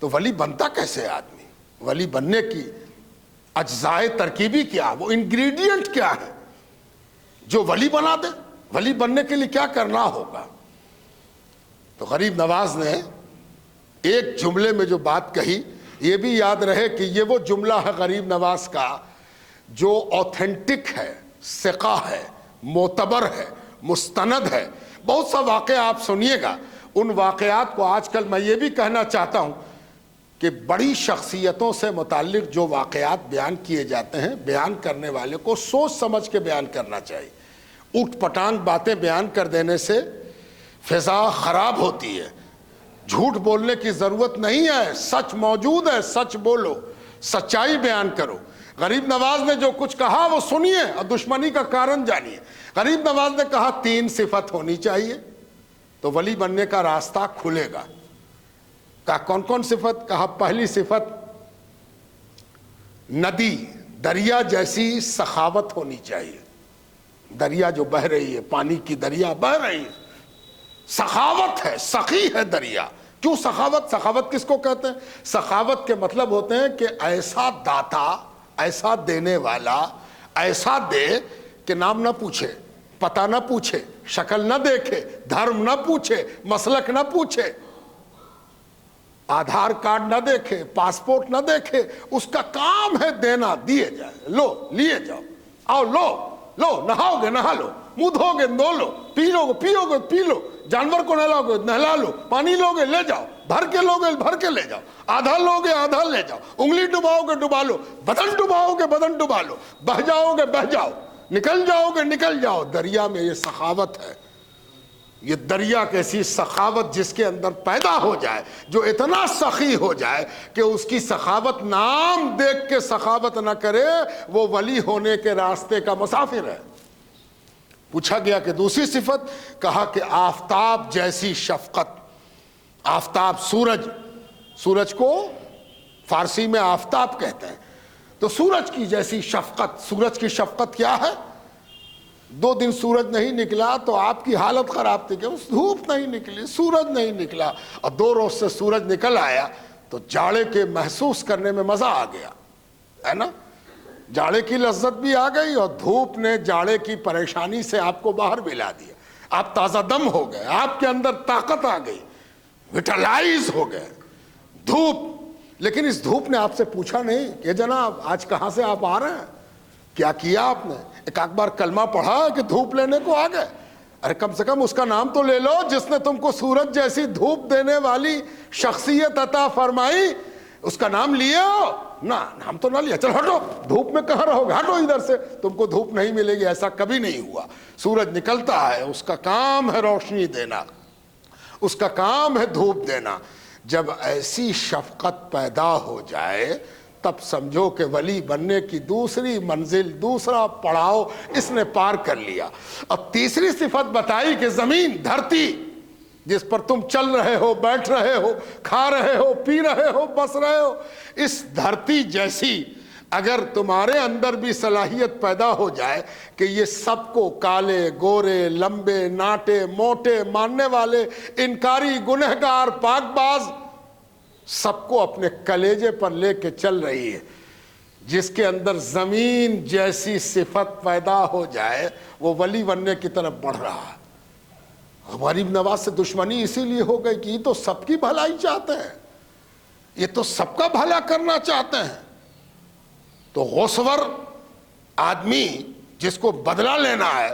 تو ولی بنتا کیسے آدمی؟ ولی بننے کی اجزائے ترکیبی کیا، وہ انگریڈینٹ کیا ہے جو ولی بنا دے؟ ولی بننے کے لیے کیا کرنا ہوگا؟ تو غریب نواز نے ایک جملے میں جو بات کہی، یہ بھی یاد رہے کہ یہ وہ جملہ ہے غریب نواز کا جو اوتھینٹک ہے، ثقہ ہے، معتبر ہے، مستند ہے۔ بہت سا واقعہ آپ سنیے گا، ان واقعات کو آج کل میں یہ بھی کہنا چاہتا ہوں کہ بڑی شخصیتوں سے متعلق جو واقعات بیان کیے جاتے ہیں، بیان کرنے والے کو سوچ سمجھ کے بیان کرنا چاہیے۔ اٹھ پٹانگ باتیں بیان کر دینے سے فضا خراب ہوتی ہے۔ جھوٹ بولنے کی ضرورت نہیں ہے، سچ موجود ہے، سچ بولو، سچائی بیان کرو۔ غریب نواز نے جو کچھ کہا وہ سنیے اور دشمنی کا کارن جانیے۔ غریب نواز نے کہا 3 صفت ہونی چاہیے تو ولی بننے کا راستہ کھلے گا۔ کہا کون کون صفت؟ کہا پہلی صفت ندی، دریا جیسی سخاوت ہونی چاہیے۔ دریا جو بہ رہی ہے، پانی کی دریا بہ رہی ہے، سخاوت ہے، سخی ہے دریا۔ کیوں سخاوت؟ سخاوت کس کو کہتے ہیں؟ سخاوت کے مطلب ہوتے ہیں کہ ایسا داتا، ایسا دینے والا، ایسا دے کہ نام نہ پوچھے، پتہ نہ پوچھے، شکل نہ دیکھے، دھرم نہ پوچھے، مسلک نہ پوچھے، آدھار کارڈ نہ دیکھے، پاسپورٹ نہ دیکھے، اس کا کام ہے دینا، دیے جائے، لو لیے جاؤ، آؤ لو نہاؤ گے نہا لو، منہ دھو گے دھو لو، پیو گے پی لو، جانور کو نہلاؤ گے نہلا لو، پانی لو گے لے جاؤ، بھر کے لو گے بھر کے لے جاؤ، آدھا لو گے آدھا لے جاؤ، انگلی ڈباؤ گے ڈبا لو، بدن ڈباؤ گے بدن ڈبا لو، بہ جاؤ گے بہ جاؤ، نکل جاؤ گے نکل جاؤ۔ دریا میں یہ سخاوت ہے۔ یہ دریا کیسی سخاوت جس کے اندر پیدا ہو جائے، جو اتنا سخی ہو جائے کہ اس کی سخاوت نام دیکھ کے سخاوت نہ کرے، وہ ولی ہونے کے راستے کا مسافر ہے۔ پوچھا گیا کہ دوسری صفت، کہا کہ آفتاب جیسی شفقت۔ آفتاب سورج کو فارسی میں آفتاب کہتے ہیں، تو سورج کی جیسی شفقت۔ سورج کی شفقت کیا ہے؟ 2 دن سورج نہیں نکلا تو آپ کی حالت خراب تھی کہ دھوپ نہیں نکلی، سورج نہیں نکلا، اور 2 روز سے سورج نکل آیا تو جاڑے کے محسوس کرنے میں مزہ آ گیا ہے نا، جاڑے کی لذت بھی آ گئی اور دھوپ نے جاڑے کی پریشانی سے آپ کو باہر ملا دیا، آپ تازہ دم ہو گئے، آپ کے اندر طاقت آ گئی، ویٹلائز ہو گئے دھوپ۔ لیکن اس دھوپ نے آپ سے پوچھا نہیں کہ جناب آج کہاں سے آپ آ رہے ہیں، کیا کیا آپ نے؟ ایک بار کلمہ پڑھا کہ دھوپ لینے کو آ گئے؟ ارے کم سے کم اس کا نام تو لے لو جس نے تم کو سورج جیسی دھوپ دینے والی شخصیت عطا فرمائی، اس کا نام لیے ہو؟ نہ، نام تو نہ لیا، چل ہٹو، دھوپ میں کہاں رہو گے، ہٹو ادھر سے، تم کو دھوپ نہیں ملے گی۔ ایسا کبھی نہیں ہوا۔ سورج نکلتا ہے، اس کا کام ہے روشنی دینا، اس کا کام ہے دھوپ دینا۔ جب ایسی شفقت پیدا ہو جائے تب سمجھو کہ ولی بننے کی دوسری منزل، دوسرا پڑاؤ اس نے پار کر لیا۔ اب تیسری صفت بتائی کہ زمین، دھرتی جس پر تم چل رہے ہو، بیٹھ رہے ہو، کھا رہے ہو، پی رہے ہو، بس رہے ہو، اس دھرتی جیسی اگر تمہارے اندر بھی صلاحیت پیدا ہو جائے کہ یہ سب کو، کالے گورے، لمبے ناٹے موٹے، ماننے والے انکاری، گنہگار، پاک باز، سب کو اپنے کلیجے پر لے کے چل رہی ہے، جس کے اندر زمین جیسی صفت پیدا ہو جائے، وہ ولی بننے کی طرف بڑھ رہا ہے۔ غریب نواز سے دشمنی اسی لیے ہو گئی کہ یہ تو سب کی بھلائی چاہتے ہیں، یہ تو سب کا بھلا کرنا چاہتے ہیں۔ تو غصور آدمی جس کو بدلہ لینا ہے،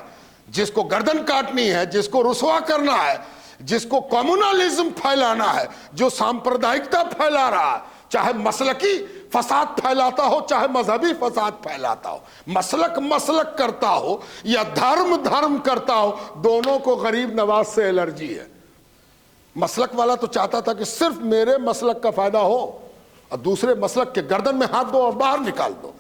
جس کو گردن کاٹنی ہے، جس کو رسوا کرنا ہے، جس کو کمیونلزم پھیلانا ہے، جو سامپردائکتا پھیلا رہا ہے، چاہے مسلکی فساد پھیلاتا ہو چاہے مذہبی فساد پھیلاتا ہو، مسلک کرتا ہو یا دھرم کرتا ہو، دونوں کو غریب نواز سے الرجی ہے۔ مسلک والا تو چاہتا تھا کہ صرف میرے مسلک کا فائدہ ہو، اور دوسرے مسلک کے گردن میں ہاتھ دو اور باہر نکال دو۔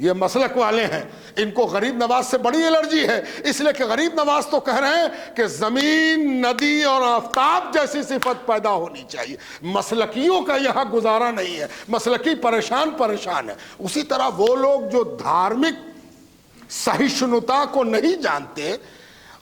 یہ مسلک والے ہیں، ان کو غریب نواز سے بڑی الرجی ہے، اس لیے کہ غریب نواز تو کہہ رہے ہیں کہ زمین، ندی اور آفتاب جیسی صفت پیدا ہونی چاہیے۔ مسلکیوں کا یہاں گزارا نہیں ہے، مسلکی پریشان ہے۔ اسی طرح وہ لوگ جو دھارمک سہیشنتا کو نہیں جانتے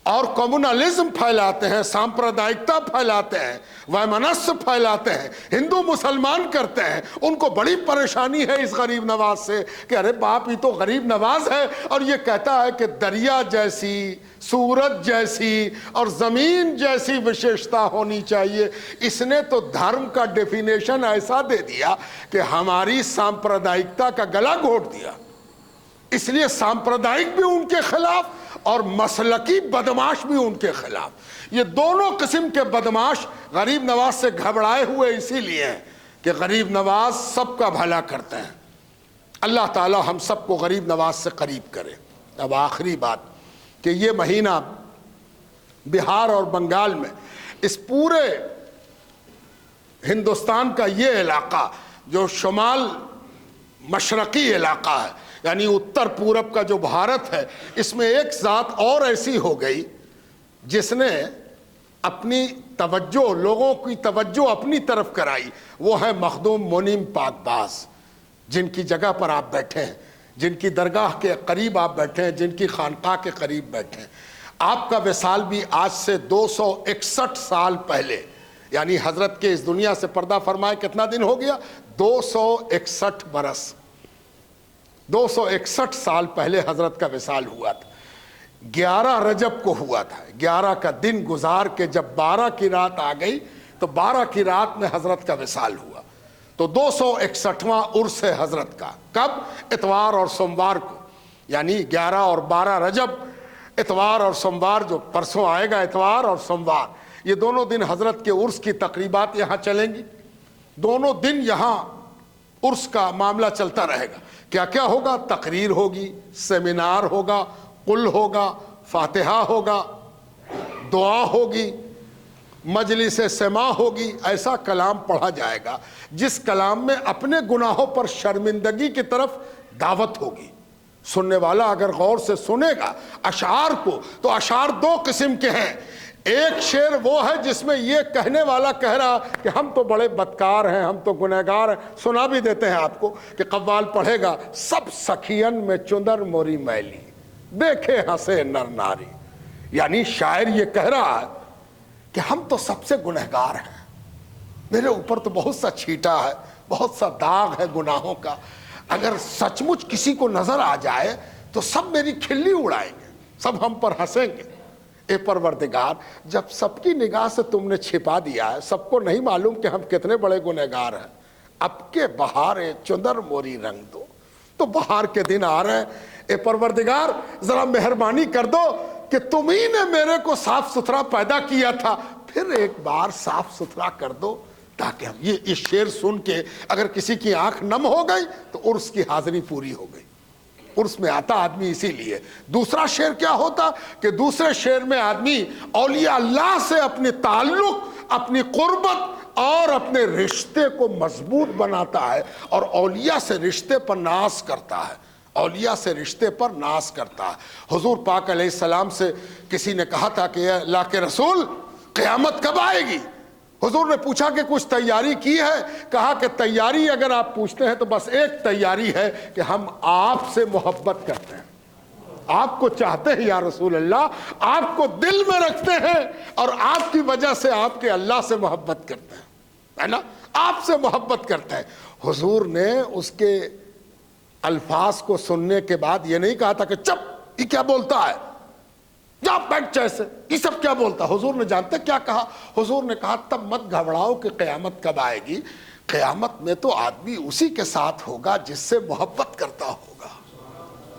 اور کمیونلزم پھیلاتے ہیں، سامپردائکتا پھیلاتے ہیں، ویمنس پھیلاتے ہیں، ہندو مسلمان کرتے ہیں. ان کو بڑی پریشانی ہے اس غریب نواز سے کہ ارے باپ یہ تو غریب نواز ہے اور یہ کہتا ہے کہ دریا جیسی، سورج جیسی اور زمین جیسی وشیشتا ہونی چاہیے. اس نے تو دھرم کا ڈیفینیشن ایسا دے دیا کہ ہماری سامپردائکتا کا گلا گھونٹ دیا. اس لیے سامپردائک بھی ان کے خلاف اور مسلکی بدماش بھی ان کے خلاف. یہ دونوں قسم کے بدماش غریب نواز سے گھبرائے ہوئے اسی لیے ہیں کہ غریب نواز سب کا بھلا کرتے ہیں. اللہ تعالی ہم سب کو غریب نواز سے قریب کرے. اب آخری بات کہ یہ مہینہ بہار اور بنگال میں، اس پورے ہندوستان کا یہ علاقہ جو شمال مشرقی علاقہ ہے، یعنی اتر پورب کا جو بھارت ہے، اس میں ایک ذات اور ایسی ہو گئی جس نے اپنی توجہ، لوگوں کی توجہ اپنی طرف کرائی. وہ ہے مخدوم منیم پاک باز، جن کی جگہ پر آپ بیٹھے ہیں، جن کی درگاہ کے قریب آپ بیٹھے ہیں، جن کی خانقاہ کے قریب بیٹھے ہیں. آپ کا وصال بھی آج سے 261 سال پہلے، یعنی حضرت کے اس دنیا سے پردہ فرمائے کتنا دن ہو گیا؟ 261 برس. 261 سال پہلے حضرت کا وصال ہوا تھا. 11 رجب کو ہوا تھا. 11 کا دن گزار کے جب 12 کی رات آ گئی تو 12 کی رات میں حضرت کا وصال ہوا. تو 261واں عرس ہے حضرت کا. کب؟ اتوار اور سوموار کو، یعنی 11 اور 12 رجب، اتوار اور سوموار جو پرسوں آئے گا، اتوار اور سوموار، یہ دونوں دن حضرت کے عرس کی تقریبات یہاں چلیں گی. دونوں دن یہاں عرس کا معاملہ چلتا رہے گا. کیا کیا ہوگا؟ تقریر ہوگی، سیمینار ہوگا، قل ہوگا، فاتحہ ہوگا، دعا ہوگی، مجلس سماع ہوگی. ایسا کلام پڑھا جائے گا جس کلام میں اپنے گناہوں پر شرمندگی کی طرف دعوت ہوگی. سننے والا اگر غور سے سنے گا اشعار کو تو اشعار دو قسم کے ہیں. ایک شعر وہ ہے جس میں یہ کہنے والا کہہ رہا کہ ہم تو بڑے بدکار ہیں، ہم تو گنہگار ہیں. سنا بھی دیتے ہیں آپ کو کہ قوال پڑھے گا، سب سخین میں چندر موری میلی، دیکھے ہنسے نر ناری. یعنی شاعر یہ کہہ رہا ہے کہ ہم تو سب سے گنہگار ہیں، میرے اوپر تو بہت سا چھیٹا ہے، بہت سا داغ ہے گناہوں کا. اگر سچ مچ کسی کو نظر آ جائے تو سب میری کھلی اڑائیں گے، سب ہم پر ہنسیں گے. اے پروردگار، جب سب کی نگاہ سے تم نے چھپا دیا ہے، سب کو نہیں معلوم کہ ہم کتنے بڑے گنہگار ہیں، اب کے بہار چندر موری رنگ دو. تو بہار کے دن آ رہے ہیں. اے پروردگار ذرا مہربانی کر دو کہ تم ہی نے میرے کو صاف ستھرا پیدا کیا تھا، پھر ایک بار صاف ستھرا کر دو تاکہ ہم یہ شعر سن کے اگر کسی کی آنکھ نم ہو گئی تو عرس کی حاضری پوری ہو گئی. عرس میں آتا آدمی اسی لیے. دوسرا شعر کیا ہوتا کہ دوسرے شعر میں آدمی اولیاء اللہ سے اپنے تعلق، اپنی قربت اور اپنے رشتے کو مضبوط بناتا ہے اور اولیاء سے رشتے پر ناز کرتا ہے، اولیاء سے رشتے پر ناز کرتا ہے. حضور پاک علیہ السلام سے کسی نے کہا تھا کہ اے اللہ کے رسول قیامت کب آئے گی؟ حضور نے پوچھا کہ کچھ تیاری کی ہے؟ کہا کہ تیاری اگر آپ پوچھتے ہیں تو بس ایک تیاری ہے کہ ہم آپ سے محبت کرتے ہیں، آپ کو چاہتے ہیں یا رسول اللہ، آپ کو دل میں رکھتے ہیں اور آپ کی وجہ سے آپ کے اللہ سے محبت کرتے ہیں، ہے نا، آپ سے محبت کرتے ہیں. حضور نے اس کے الفاظ کو سننے کے بعد یہ نہیں کہا تھا کہ چپ، یہ کیا بولتا ہے، جا بیٹھ جیسے، یہ سب کیا بولتا. حضور نے جانتے کیا کہا؟ حضور نے کہا تب مت گھبراؤ کہ قیامت کب آئے گی. قیامت میں تو آدمی اسی کے ساتھ ہوگا جس سے محبت کرتا ہوگا.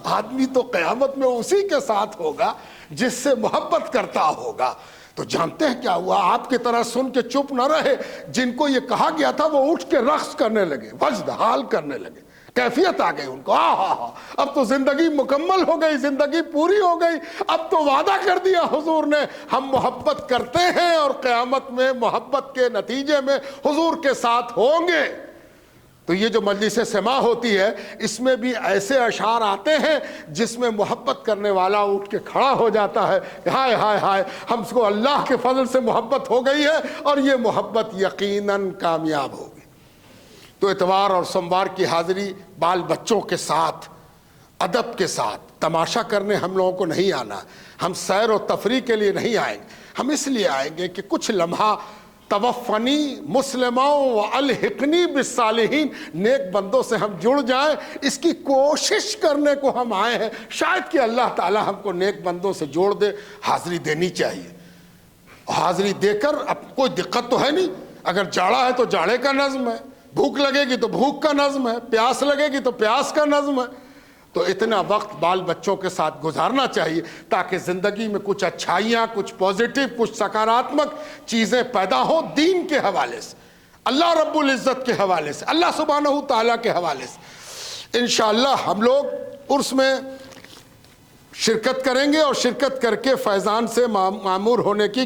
آدمی تو قیامت میں اسی کے ساتھ ہوگا جس سے محبت کرتا ہوگا. تو جانتے ہیں کیا ہوا؟ آپ کی طرح سن کے چپ نہ رہے. جن کو یہ کہا گیا تھا وہ اٹھ کے رقص کرنے لگے، وجد حال کرنے لگے، کیفیت آ گئی ان کو. اب تو زندگی مکمل ہو گئی، زندگی پوری ہو گئی. اب تو وعدہ کر دیا حضور نے، ہم محبت کرتے ہیں اور قیامت میں محبت کے نتیجے میں حضور کے ساتھ ہوں گے. تو یہ جو مجلس سماع ہوتی ہے اس میں بھی ایسے اشعار آتے ہیں جس میں محبت کرنے والا اٹھ کے کھڑا ہو جاتا ہے، ہائے ہائے ہائے ہم کو اللہ کے فضل سے محبت ہو گئی ہے اور یہ محبت یقیناً کامیاب ہوگی. تو اتوار اور سوموار کی حاضری بال بچوں کے ساتھ، ادب کے ساتھ، تماشا کرنے ہم لوگوں کو نہیں آنا، ہم سیر و تفریح کے لیے نہیں آئیں گے، ہم اس لیے آئیں گے کہ کچھ لمحہ توفنی مسلموں و الحقنی بالصالحین، نیک بندوں سے ہم جڑ جائیں، اس کی کوشش کرنے کو ہم آئے ہیں، شاید کہ اللہ تعالی ہم کو نیک بندوں سے جوڑ دے۔ حاضری دینی چاہیے، حاضری دے کر اب کوئی دقت تو ہے نہیں، اگر جاڑا ہے تو جاڑے کا نظم ہے، بھوک لگے گی تو بھوک کا نظم ہے، پیاس لگے گی تو پیاس کا نظم ہے، تو اتنا وقت بال بچوں کے ساتھ گزارنا چاہیے تاکہ زندگی میں کچھ اچھائیاں، کچھ پازیٹیو، کچھ سکاراتمک چیزیں پیدا ہوں، دین کے حوالے سے، اللہ رب العزت کے حوالے سے، اللہ سبحانہ تعالیٰ کے حوالے سے۔ انشاءاللہ ہم لوگ عرس میں شرکت کریں گے اور شرکت کر کے فیضان سے معمور ہونے کی